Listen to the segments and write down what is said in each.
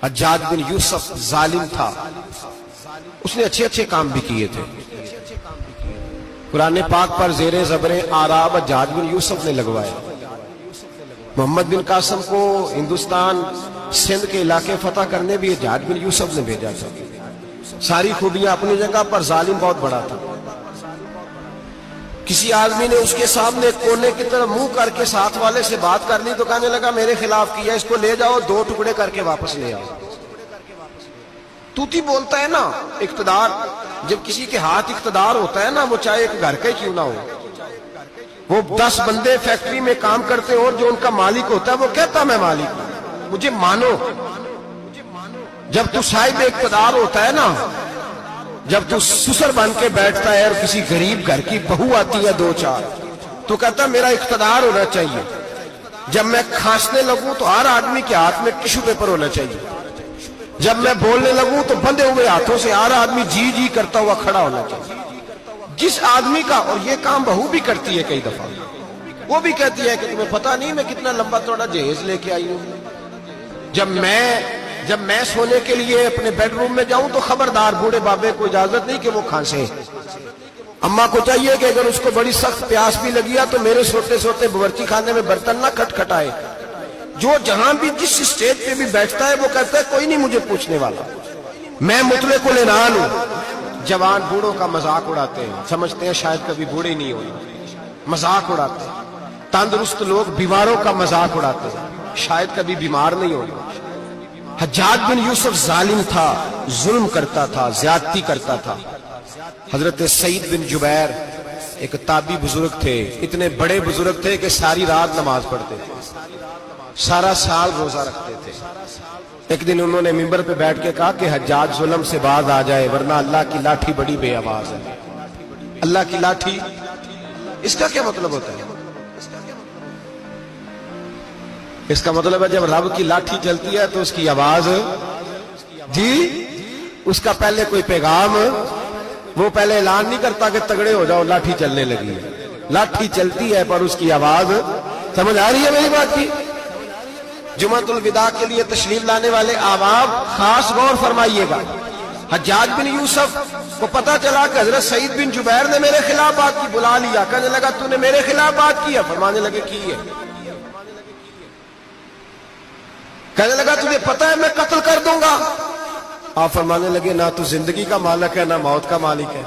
حجاج بن یوسف ظالم تھا، اس نے اچھے اچھے کام بھی کیے تھے۔ قرآن پاک پر زیر زبریں آراب حجاج بن یوسف نے لگوائے۔ محمد بن قاسم کو ہندوستان سندھ کے علاقے فتح کرنے بھی حجاج بن یوسف نے بھیجا تھا۔ ساری خوبیاں اپنی جگہ پر، ظالم بہت بڑا تھا۔ کسی آدمی نے اس کے سامنے کونے کی طرف منہ کر کے ساتھ والے سے بات کر لی تو کہنے لگا میرے خلاف کیا، اس کو لے جاؤ، 2 ٹکڑے کر کے واپس لے آؤ۔ توتی بولتا ہے نا، اقتدار جب کسی کے ہاتھ اقتدار ہوتا ہے نا، وہ چاہے ایک گھر کا ہی کیوں نہ ہو، وہ 10 بندے فیکٹری میں کام کرتے اور جو ان کا مالک ہوتا ہے وہ کہتا میں مالک ہوں، مجھے مانو۔ جب تو صاحب اقتدار ہوتا ہے نا، جب تو سسر بن کے بیٹھتا ہے اور کسی غریب گھر کی بہو آتی ہے 2-4 تو کہتا میرا اقتدار ہونا چاہیے۔ جب میں کھانسنے لگوں تو ہر آدمی کے ہاتھ میں ٹشو پیپر ہونا چاہیے۔ جب میں بولنے لگوں تو بندھے ہوئے ہاتھوں سے ہر آدمی جی جی کرتا ہوا کھڑا ہونا چاہیے۔ جس آدمی کا، اور یہ کام بہو بھی کرتی ہے کئی دفعہ، وہ بھی کہتی ہے کہ تمہیں پتہ نہیں میں کتنا لمبا چوڑا جہیز لے کے آئی ہوں۔ جب میں سونے کے لیے اپنے بیڈ روم میں جاؤں تو خبردار بوڑھے بابے کو اجازت نہیں کہ وہ کھانسے۔ اماں کو چاہیے کہ اگر اس کو بڑی سخت پیاس بھی لگی ہے تو میرے سوتے سوتے باورچی خانے میں برتن نہ کھٹکھٹائے۔ جو جہاں بھی جس اسٹیج پہ بھی بیٹھتا ہے وہ کہتا ہے کوئی نہیں مجھے پوچھنے والا، میں مطلق العنان ہوں۔ جوان بوڑھوں کا مذاق اڑاتے ہیں، سمجھتے ہیں شاید کبھی بوڑھے نہیں ہوئے، مذاق اڑاتے ہیں۔ تندرست لوگ بیماروں کا مذاق اڑاتے ہیں، شاید کبھی بیمار نہیں ہوئے۔ حجاج بن یوسف ظالم تھا، ظلم کرتا تھا، زیادتی کرتا تھا۔ حضرت سعید بن جبیر ایک تابعی بزرگ تھے، اتنے بڑے بزرگ تھے کہ ساری رات نماز پڑھتے تھے، سارا سال روزہ رکھتے تھے۔ ایک دن انہوں نے منبر پہ بیٹھ کے کہا کہ حجاج ظلم سے باز آ جائے ورنہ اللہ کی لاٹھی بڑی بے آواز ہے۔ اللہ کی لاٹھی، اس کا کیا مطلب ہوتا ہے؟ اس کا مطلب ہے جب رب کی لاٹھی چلتی ہے تو اس کی آواز، جی اس کا پہلے کوئی پیغام، وہ پہلے اعلان نہیں کرتا کہ تگڑے ہو جاؤ لاٹھی چلنے لگی ہے۔ لاٹھی چلتی ہے پر اس کی آواز، سمجھ آ رہی ہے میری بات کی؟ جمعۃ الوداع کے لیے تشریف لانے والے احباب خاص غور فرمائیے گا۔ حجاج بن یوسف کو پتا چلا کہ حضرت سعید بن جبیر نے میرے خلاف بات کی، بلا لیا، کہنے لگا تو نے میرے خلاف بات کی ہے؟ فرمانے لگے کی ہے۔ کہنے لگا تجھے پتا ہے میں قتل کر دوں گا؟ آپ فرمانے لگے نہ تو زندگی کا مالک ہے نہ موت کا مالک ہے،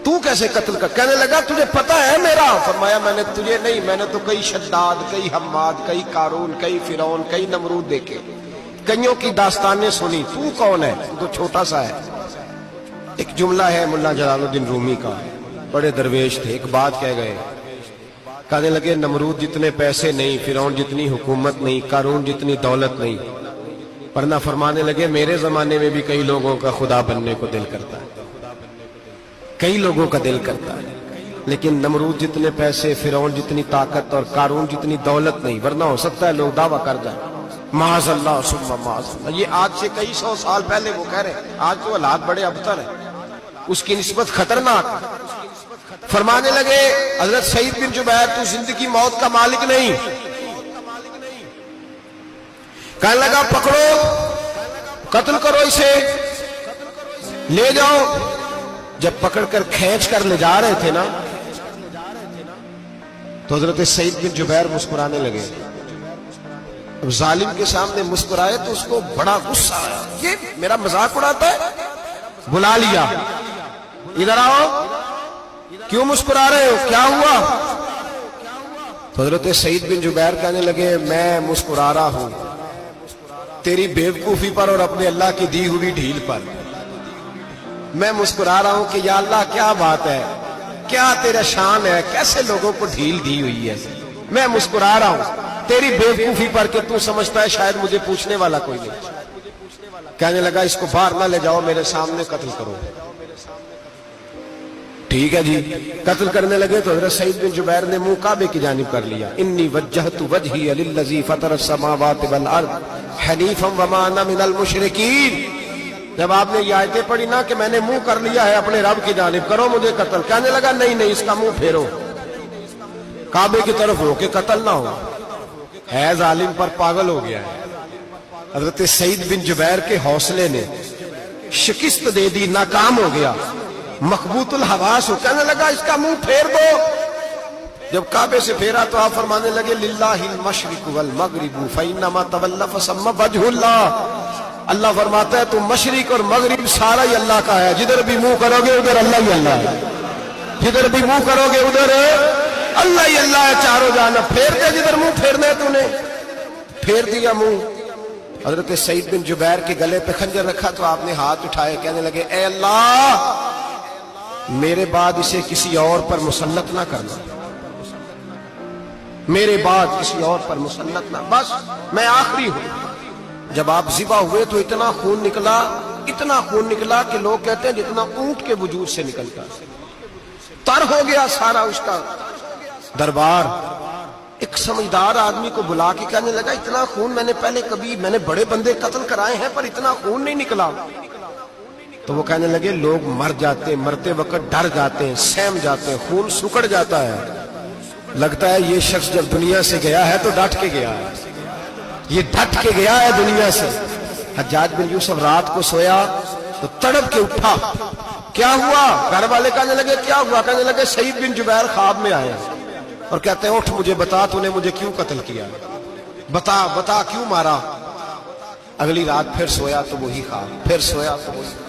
تو کیسے قتل کر؟ کہنے لگا تجھے پتا ہے میرا؟ فرمایا میں نے تجھے نہیں، میں نے تو کئی شداد، کئی حماد، کئی قارون، کئی فرعون، کئی نمرود دیکھے، کئیوں کی داستانیں سنی، تو کون ہے؟ تو چھوٹا سا ہے۔ ایک جملہ ہے ملا جلال الدین رومی کا، بڑے درویش تھے، ایک بات کہہ گئے، کہنے لگے نمرود جتنے پیسے نہیں، فرعون جتنی حکومت نہیں، قارون جتنی دولت نہیں، ورنہ فرمانے لگے میرے زمانے میں بھی کئی لوگوں کا خدا بننے کو دل کرتا ہے، کئی لوگوں کا دل کرتا ہے، لیکن نمرود جتنے پیسے، فرعون جتنی طاقت اور قارون جتنی دولت نہیں، ورنہ ہو سکتا ہے لوگ دعویٰ کر جائیں معاذ اللہ ثم معاذ اللہ۔ یہ آج سے کئی 100 سال پہلے وہ کہہ رہے ہیں، آج تو حالات بڑے ابتر ہیں، اس کی نسبت خطرناک۔ فرمانے لگے حضرت سعید بن جبیر تو زندگی موت کا مالک نہیں۔ کہنے لگا پکڑو، قتل کرو اسے، لے جاؤ۔ جب پکڑ کر کھینچ کر لے جا رہے تھے نا تو حضرت سعید بن جبیر مسکرانے لگے۔ اب ظالم کے سامنے مسکرائے تو اس کو بڑا غصہ آیا، یہ میرا مذاق اڑاتا ہے؟ بلا لیا، ادھر آؤ، کیوں مسکرا رہے ہو، کیا ہوا؟ تو حضرت سعید بن جبیر کہنے لگے میں مسکرا رہا ہوں تیری بیوقوفی پر اور اپنے اللہ کی دی ہوئی ڈھیل پر۔ میں مسکرا رہا ہوں کہ یا اللہ کیا بات ہے، کیا تیرا شان ہے، کیسے لوگوں کو ڈھیل دی ہوئی ہے۔ میں مسکرا رہا ہوں تیری بیوقوفی پر کہ تو سمجھتا ہے شاید مجھے پوچھنے والا کوئی نہیں۔ کہنے لگا اس کو باہر نہ لے جاؤ، میرے سامنے قتل کرو۔ ٹھیک ہے جی، قتل کرنے لگے تو حضرت سعید بن جبیر نے منہ کعبے کی جانب کر لیا، انی وجہت وجہی للذی فطر السماوات والارض حنیفا وما انا من المشرکین۔ جب آپ نے یہ آیتیں پڑھی نا کہ میں نے منہ کر لیا ہے اپنے رب کی جانب، کرو مجھے قتل، کہنے لگا نہیں نہیں، اس کا منہ پھیرو، کعبے کی طرف ہو کہ قتل نہ ہو، ہے ظالم پر پاگل ہو گیا ہے۔ حضرت سعید بن جبیر کے حوصلے نے شکست دے دی، ناکام ہو گیا، مخبوط الحواس ہو، کہنے لگا اس کا منہ پھیر دو۔ جب کعبے سے پھیرا تو آپ فرمانے لگے للہ المشرق والمغرب فإنما تولى فثم وجه اللہ۔ اللہ فرماتا ہے تو مشرق اور مغرب سارا ہی اللہ کا ہے، جدھر بھی منہ کرو گے ادھر اللہ ہی اللہ ہے، جدھر بھی منہ کرو گے ادھر اللہ ہی اللہ ہے، چاروں جانب پھیر دے جدھر منہ پھیرنا ہے، تو نے پھیر دیا منہ۔ حضرت سعید بن جبیر کے گلے پہ خنجر رکھا تو آپ نے ہاتھ اٹھائے، کہنے لگے اے اللہ میرے بعد اسے کسی اور پر مسلط نہ کرنا، میرے بعد کسی اور پر مسلط نہ، بس میں آخری ہوں۔ جب آپ ذبح ہوئے تو اتنا خون نکلا کہ لوگ کہتے ہیں جتنا اونٹ کے وجود سے نکلتا، تر ہو گیا سارا اس کا دربار۔ ایک سمجھدار آدمی کو بلا کے کہنے لگا اتنا خون میں نے بڑے بندے قتل کرائے ہیں پر اتنا خون نہیں نکلا۔ تو وہ کہنے لگے لوگ مر جاتے ہیں، مرتے وقت ڈر جاتے ہیں، سہم جاتے ہیں، خون سکڑ جاتا ہے، لگتا ہے یہ شخص جب دنیا سے گیا ہے تو ڈٹ کے گیا ہے، یہ ڈٹ کے گیا ہے دنیا سے۔ حجاج بن یوسف رات کو سویا تو تڑپ کے اٹھا، کیا ہوا؟ گھر والے کہنے لگے کیا ہوا؟ کہنے لگے سعید بن جبیر خواب میں آئے اور کہتے ہیں اٹھ مجھے بتا تو نے مجھے کیوں قتل کیا، بتا کیوں مارا؟ اگلی رات پھر سویا تو وہی خواب، پھر سویا تو وہی خواب۔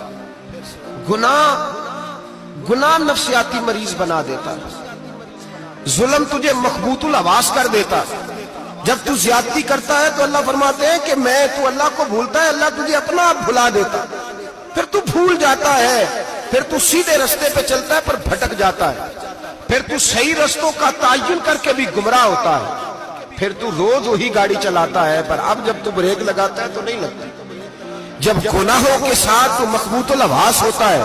گناہ نفسیاتی مریض بنا دیتا، ظلم تجھے مخبوط الحواس کر دیتا۔ جب تو زیادتی کرتا ہے تو اللہ فرماتے ہیں کہ تو اللہ کو بھولتا ہے، اللہ تجھے اپنا آپ بھلا دیتا، پھر تو بھول جاتا ہے، پھر تو سیدھے رستے پہ چلتا ہے پر بھٹک جاتا ہے، پھر تو صحیح رستوں کا تعین کر کے بھی گمراہ ہوتا ہے، پھر تو روز وہی گاڑی چلاتا ہے پر اب جب تو بریک لگاتا ہے تو نہیں لگتی۔ جب گناہوں کے ساتھ تو مخبوط الحواس ہوتا ہے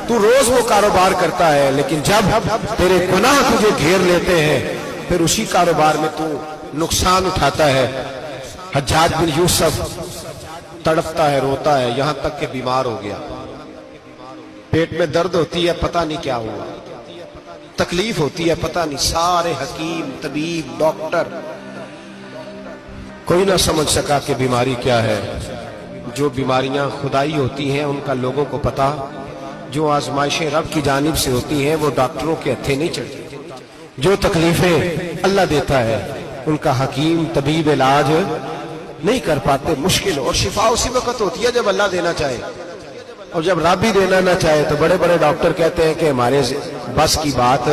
تو روز وہ کاروبار کرتا ہے، لیکن جب تیرے گناہ تجھے گھیر لیتے ہیں پھر اسی کاروبار میں تو نقصان اٹھاتا ہے۔ حجاج بن یوسف تڑپتا ہے، روتا ہے، یہاں تک کہ بیمار ہو گیا، پیٹ میں درد ہوتی ہے، پتہ نہیں کیا ہوا، تکلیف ہوتی ہے، پتہ نہیں، سارے حکیم طبیب ڈاکٹر کوئی نہ سمجھ سکا کہ بیماری کیا ہے۔ جو بیماریاں خدائی ہوتی ہیں ان کا لوگوں کو پتا، جو آزمائشیں رب کی جانب سے ہوتی ہیں وہ ڈاکٹروں کے ہتھے نہیں چڑھتی، جو تکلیفیں اللہ دیتا ہے ان کا حکیم طبیب علاج نہیں کر پاتے، مشکل، اور شفا اسی وقت ہوتی ہے جب اللہ دینا چاہے، اور جب رب بھی دینا نہ چاہے تو بڑے بڑے ڈاکٹر کہتے ہیں کہ ہمارے بس کی بات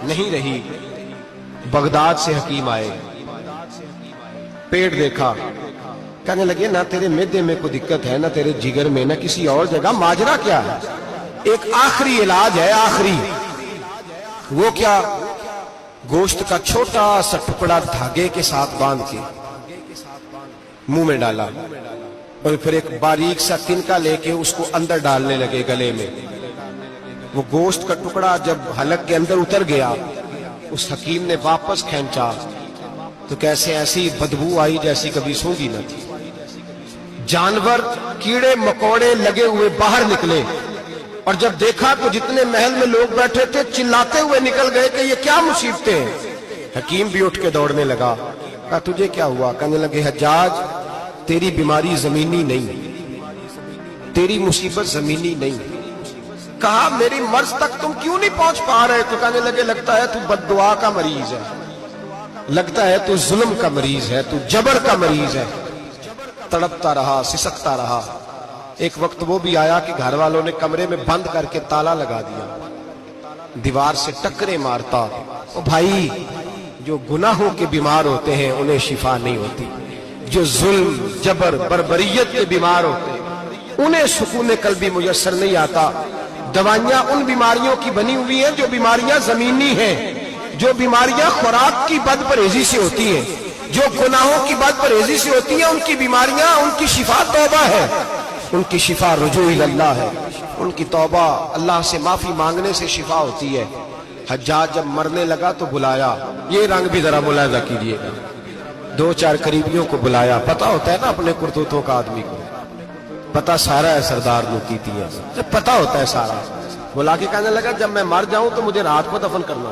نہیں رہی۔ بغداد سے حکیم آئے، پیٹ دیکھا، کہنے لگے نہ تیرے معدے میں کوئی دقت ہے، نہ تیرے جگر میں، نہ کسی اور جگہ، ماجرا کیا ہے؟ ایک آخری علاج ہے، آخری، وہ کیا؟ گوشت کا چھوٹا سا ٹکڑا دھاگے کے ساتھ باندھ کے منہ میں ڈالا اور پھر ایک باریک سا تنکا لے کے اس کو اندر ڈالنے لگے گلے میں۔ وہ گوشت کا ٹکڑا جب حلق کے اندر اتر گیا، اس حکیم نے واپس کھینچا تو کیسے ایسی بدبو آئی جیسی کبھی سونگی نہ تھی۔ جانور کیڑے مکوڑے لگے ہوئے باہر نکلے، اور جب دیکھا تو جتنے محل میں لوگ بیٹھے تھے چلاتے ہوئے نکل گئے کہ یہ کیا مصیبتیں ہیں۔ حکیم بھی اٹھ کے دوڑنے لگا، کہا تجھے کیا ہوا؟ کہنے لگے حجاج تیری بیماری زمینی نہیں، تیری مصیبت زمینی نہیں۔ کہا میری مرض تک تم کیوں نہیں پہنچ پا رہے؟ تو کہنے لگے لگتا ہے تو بد دعا کا مریض ہے، لگتا ہے تو ظلم کا مریض ہے، تو جبر کا مریض ہے۔ تڑپتا رہا، سسکتا رہا۔ ایک وقت وہ بھی آیا کہ گھر والوں نے کمرے میں بند کر کے تالا لگا دیا، دیوار سے ٹکرے مارتا۔ او بھائی، جو گناہوں کے بیمار ہوتے ہیں انہیں شفا نہیں ہوتی، جو ظلم، جبر، بربریت کے بیمار ہوتے ہیں انہیں سکون قلبی میسر نہیں آتا۔ دوائیاں ان بیماریوں کی بنی ہوئی ہیں جو بیماریاں زمینی ہیں، جو بیماریاں خوراک کی بد پرہیزی سے ہوتی ہیں، جو گناہوں کی بد پرہیزی سے ہوتی ہیں، ان کی بیماریاں، ان کی شفا توبہ ہے، ان کی شفا رجوع اللہ ہے، ان کی توبہ اللہ سے معافی مانگنے سے شفا ہوتی ہے۔ حجاج جب مرنے لگا تو بلایا، یہ رنگ بھی ذرا ملاحظہ کیجیے گا، دو چار قریبیوں کو بلایا، پتا ہوتا ہے نا اپنے کرتوتوں کا آدمی کو، پتا سارا ہے سردار نوکیتی ہے، جب پتا ہوتا ہے سارا، بلا کے کہنے لگا جب میں مر جاؤں تو مجھے رات کو دفن کرنا۔